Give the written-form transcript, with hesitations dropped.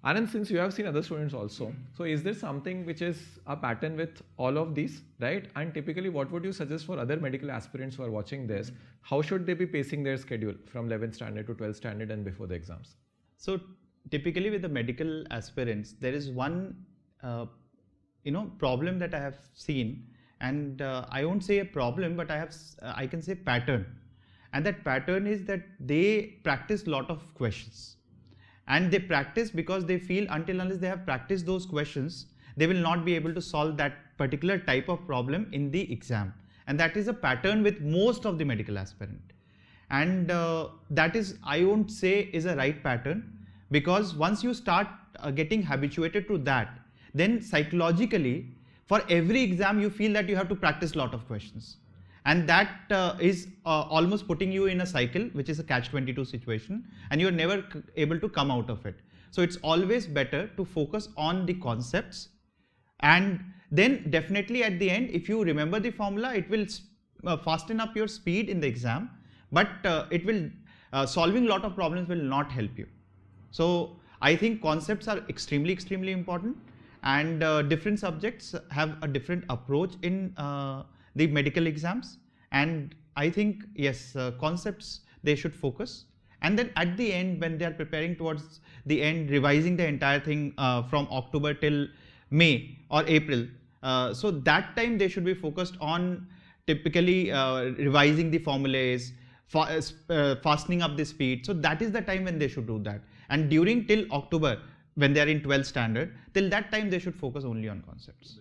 Anand, since you have seen other students also, so is there something which is a pattern with all of these, right? And typically, what would you suggest for other medical aspirants who are watching this? How should they be pacing their schedule from 11th standard to 12th standard and before the exams? So typically with the medical aspirants, there is one problem that I have seen, and I won't say a problem, but I can say pattern. And that pattern is that they practice lot of questions. And they practice because they feel unless they have practiced those questions, they will not be able to solve that particular type of problem in the exam. And that is a pattern with most of the medical aspirant. And that is, I won't say is a right pattern, because once you start getting habituated to that, then psychologically, for every exam, you feel that you have to practice a lot of questions. And that is almost putting you in a cycle, which is a catch-22 situation, and you're never able to come out of it. So it's always better to focus on the concepts, and then definitely at the end, if you remember the formula, it will fasten up your speed in the exam, but it will solving a lot of problems will not help you. So I think concepts are extremely important, and different subjects have a different approach in the medical exams, and I think yes, concepts they should focus, and then at the end when they are preparing towards the end, revising the entire thing from October till May or April, so that time they should be focused on typically revising the formulas, fastening up the speed. So that is the time when they should do that, and during till October when they are in 12th standard, till that time they should focus only on concepts.